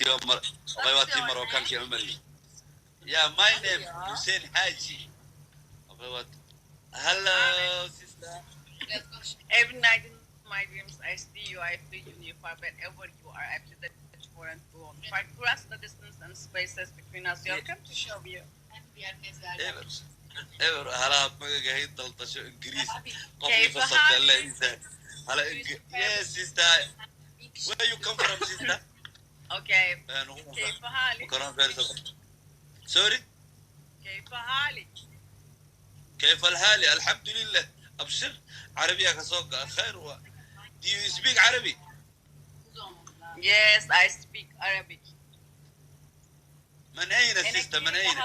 غيواتي مروكان كي عمري يا my name Hussein Haji. Hello sister. Every night in my dreams, I see you, I feel you near far, wherever you are, I feel that for and to on. Fight across the distance and spaces between us. Welcome to show you. ever هلا مقاقهي 13 انجليزي كيف قفل فصلت الله انسان هلا yes sister where you come from sister Okay. كيف حالك؟ sorry كيف حالك؟ كيف الحال الحمد لله ابشر عربية كسوق خير و do you speak عربي Yes, I speak Arabic. من أين sister من أين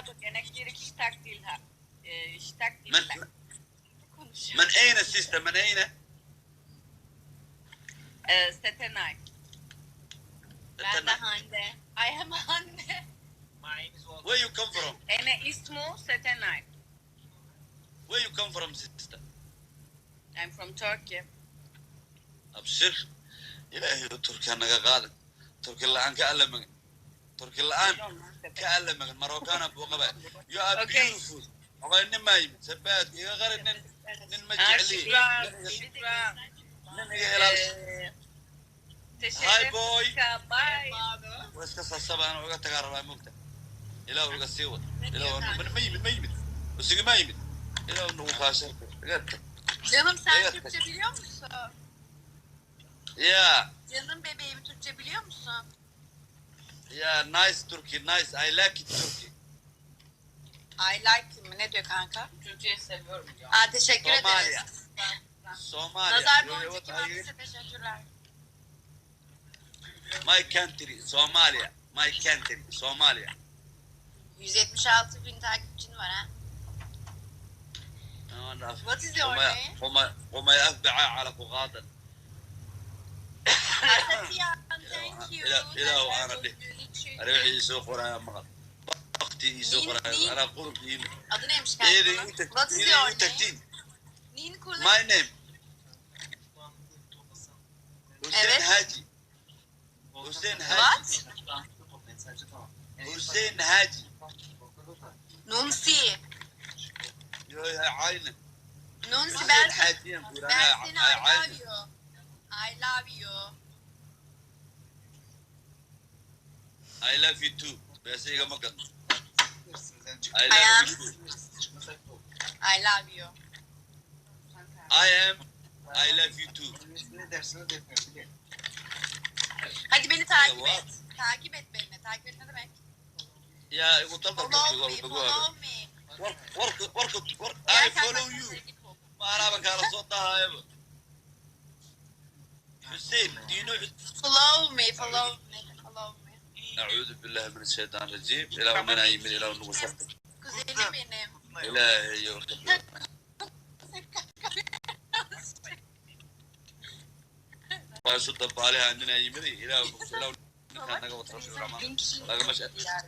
من أين sister من أين Setenay. Ben de Hande. I am Hande. Where you come from? Ene ismu Setenay. Where you come from sister? I'm from Turkey. أبشر إلهي تركيا نقاقادك تركيا الآن كألمك تركيا الآن كألمك مروكان أبو قبائل you are beautiful أقول إني ما يمت سبات يا غير إن مجعلي هاي بوي واسكس الصباح أنا وقت تقارب مقطع إلى وقت سيوة إلى من ما يمت بس ما يمت إلى إنه خاشر Canım sen Türkçe biliyor musun? Yeah. Canım bebeğim Türkçe biliyor musun? Yeah, nice Turkey, nice. I like it Turkey. I like mi? Ne diyor kanka? Türkçeyi seviyorum ya. Aa, teşekkür ederiz. Somalia. Nazar boncuk kimse teşekkürler. My country, Somalia. My country, Somalia. 176 bin takipçin var ha. What is your name? وما يفبع على فقادا. Thank you. إلى أنا دي. أروح يسوق ورايا مغل. وقتي يسوق ورايا. أنا أقول فيه. Adı neymiş kanka? What is your name? My name. Hussein Haji. Hussein Haji. What? Hussein Haji. Nunsi. عاينة Nunsi ben seni I love you. I love you too. بس إيه ما قد. I love you. I am. I love you too. Hadi beni takip et. Takip et beni. Takip et ne demek? Ya قلت لك Follow me. work. I follow you. ما أنا بكره صوتها يا حسين. Do you know? Follow me. أعوذ بالله من الشيطان الرجيم. إلى من أيمن إلى من وسط. Kuzenim benim. إلهي يوفقك. وأشد بالها عندنا يمين إلى كان نقول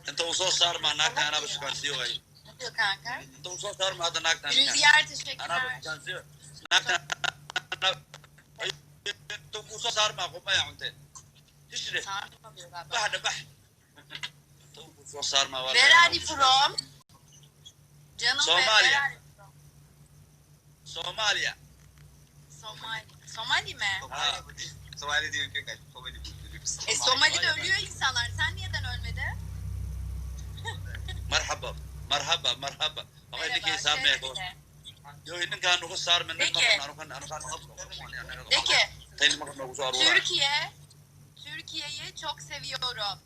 أنت وصل صار مع ناك أنا بس كان سيوي. أنت وصل صار مع هذا ناك Rüzgar teşekkürler. أنا بس كان سيوي. ناك أنت وصل صار مع قوم يا عمتين. تشري. بح. وصل صار مع. Where are you from? Canım Somalia. Somali mi? Somali diyor ki Somali. Somali'de ölüyor insanlar. Sen neden ölmedi? مرحبا. أقول لك صار ميكو. يو إن كان نقص صار من أنا كان Peki. Türkiye'yi çok seviyorum.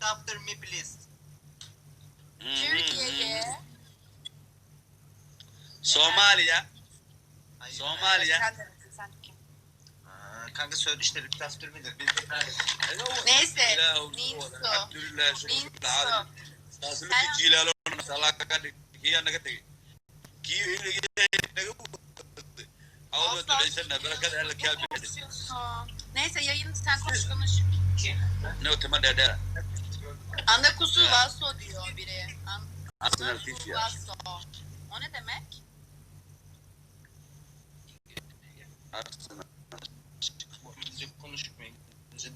After me please. Türkiye'yi. Somalia. Kanka söyle işte after me'dir. Neyse. الحمد لله شكرا العالمين. تاسلك جيلالو سلاكا كي أنا كتير كي أول ما تدرسنا بركة على كابي. Neyse yayını sen konuş. Ne temada da. Anda kusur vaso diyor biri. Arsenal Fifia. Vaso. O ne demek? Arsenal. Konuşmayın.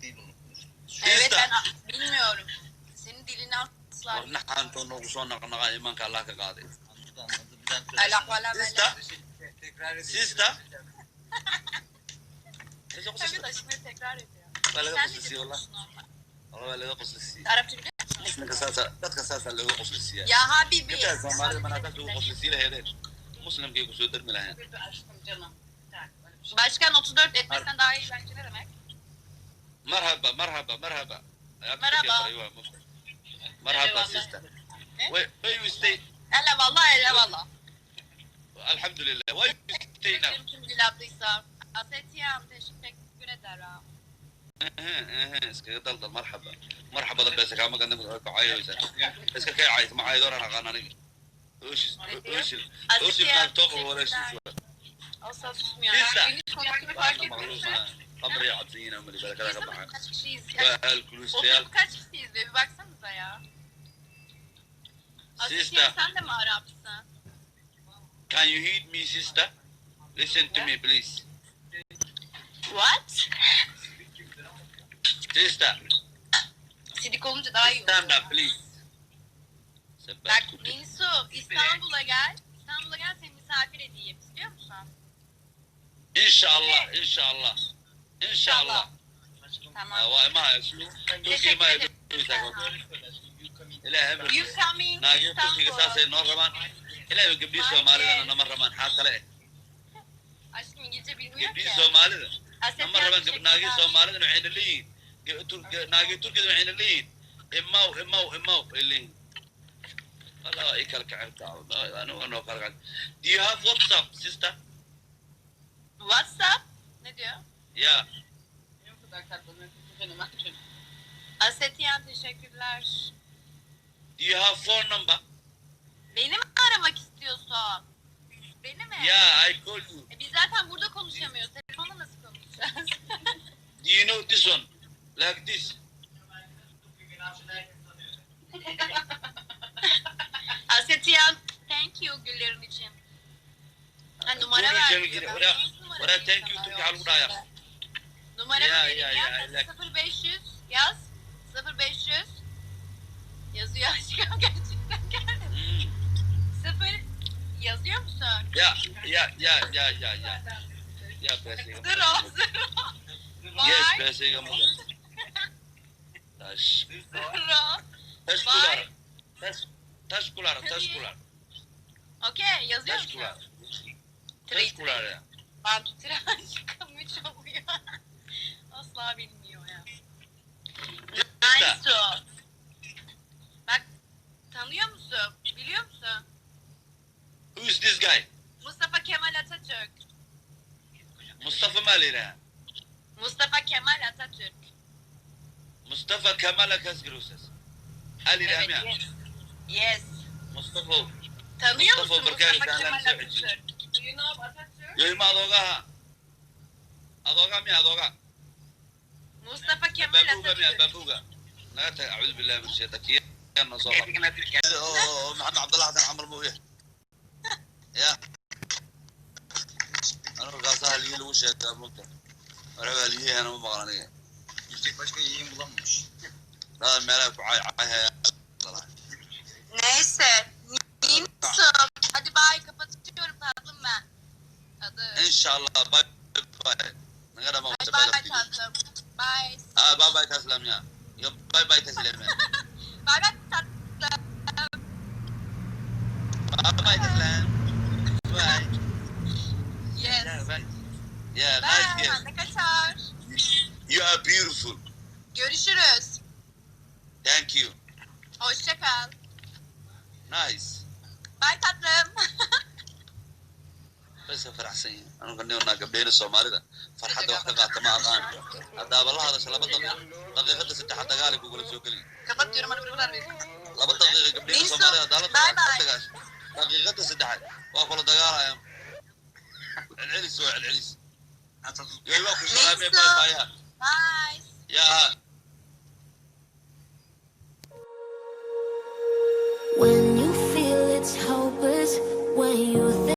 Değil unutmuş. Evet Sister. ben bilmiyorum. Senin dilini asla War naxan to nagu soo naqnaqa imanka Allah ka qaaday. Anladı. Bir dakika. Allah valla Sister. Tekrar edeyim. Sister. Ezo Tabii qosla. taşımayı tekrar ediyor. Balaga Sen de qoslisiyo wallah. diyorsun normal. Wallah balaga qoslisiyo. Arapça biliyor musun? Dadka saasa lagu qoslisiya. Ya Habibi. Inta Soomaalida manaka lagu qoslisiyo laheedeen. Muslimkay ku soo darmi lahayn. Aşkım canım. Başkan 34 etmesen daha iyi bence ne demek? Marhaba, marhaba, marhaba. Merhaba. Marhaba sister. Where you stay? Ele valla ele valla. Alhamdulillah. Where you stay now? Tüm dil abdıysa. Asetiyam teşekkür ederim. iskaga dalda marhaba. Marhaba da beesa kaama ganda ku caayaysa. Iska kay caayis ma caayido ran aqaan aniga. Ooshil naag tooqa wareegsiis. Asla susmuyor. Sister. Günlük konuştuğunu fark ettin mi? Qabriya cabsiyiin amali balakada ka Biz baxaan. kaç kişiyiz? Waa ahal kulustayaal. Oturup kaç kişiyiz be? Bir baksanıza ya. Sister. Asetiye sen de mi Arapsın? Can you hear me sister? Listen to me please. What? Sister. Sidik olunca daha iyi Stand oluyor. up please. Bak Minsu İstanbul'a gel. İstanbul'a gel seni misafir edeyim. İstiyor musun? İnşallah, inşallah. İnşallah. Tamam. Waa imaha Turkiya imaha ilaahay You markiis coming naagii Turkiga İstanbul? saasay noo rabaan ilaahay gabdhii Soomaalidana nama rabaan xaa kale Aşkım İngilizce bilmiyor ki. gabdhii Soomaalida Asetiye nama rabaan teşekkürler. naagii Soomaalidana waxayna leeyihiin naagii Turkida waxayna leeyihiin imaw ay leeyihiin wallah ay kala kacabta anigu anoo kala kacab do you have WhatsApp sister WhatsApp? Ne diyor? yeah Asetiye teşekkürler. do you have phone number Beni mi aramak istiyorsun? Beni mi? yeah I call you Biz zaten burada konuşamıyoruz. Telefonla nasıl konuşacağız? do you know this one like this Asetiyan, thank you güllerin için. Ha, numara Gülün ver. canı gire. Ora thank you Türkiye halu dayak. Numara Ya, vereyim ya, ya. ya, like- 0500 yaz. 0500 yazıyor aşkım gerçekten geldi. Hmm. 0 yazıyor musun? Ya. Ya पैसे का Zero. Yes, Bye. पैसे का मतलब. Taş. Zero. Taş Bye. kular. Taş kular. Okey yazıyor Taş musun? kular. Three. Taş kular ya. Ben tutira aşkım 3 oluyor. Asla bilmiyor ya. Nice. Bak tanıyor musun? Biliyor musun? Who is this guy? Mustafa Kemal Atatürk. Mustafa Malira. Mustafa Kemal Atatürk. Mustafa Kemal Akasgirusas. Ali Evet, Ramya. yes. Yes. Mustafa. Tanıyor Mustafa musun Berkay, Mustafa senden Kemal söyleyeceğim. Atatürk? Do you know Atatürk? Yo ma adoga ha. Adoga. Mustafa Kemal Atatürk. Babuga. Nagata a'udhu billahi min shaytanir rajim. Maxamed Cabdallah Xasan Camar Muuye. Ya. Anu gaasaha liyi lagu sheegaa mugta. Waraga liyahana ma maqlan aniga. Yiyecek başka yiyin bulamamış. Daha meelaha ku caaycaayhaya. Neyse. Ninsum. Hadi bye kapatıyorum tatlım ben. Hadi. İnşallah. Bye. Naga dhama Bye bye tatlım. Bye. bye bye taslam ya. Yo bye taslam ya. Bye bye tatlım. Bye taslam. Bye. Yes. Yeah, Bye. nice yes. Ben de kaçar. You are beautiful. Görüşürüz. Thank you. Hoşça kal. Nice. Bye tatlım. بس فرحسن أنا قلني ونا قبلين الصومالي فرحة وقت قاعدة ما أغان هذا والله هذا شلون دقيقة ستة حتى قال يقول سوقلي Kapatıyorum hadi buralar bir. لابد دقيقة قبلين Nisu, الصومالي هذا bye bye. دقيقة ستة حتى وأقول دقارة يا العليس هو العليس يا واقف شغال Nisu. باي باي Bye. يا When you feel it's hopeless, when you think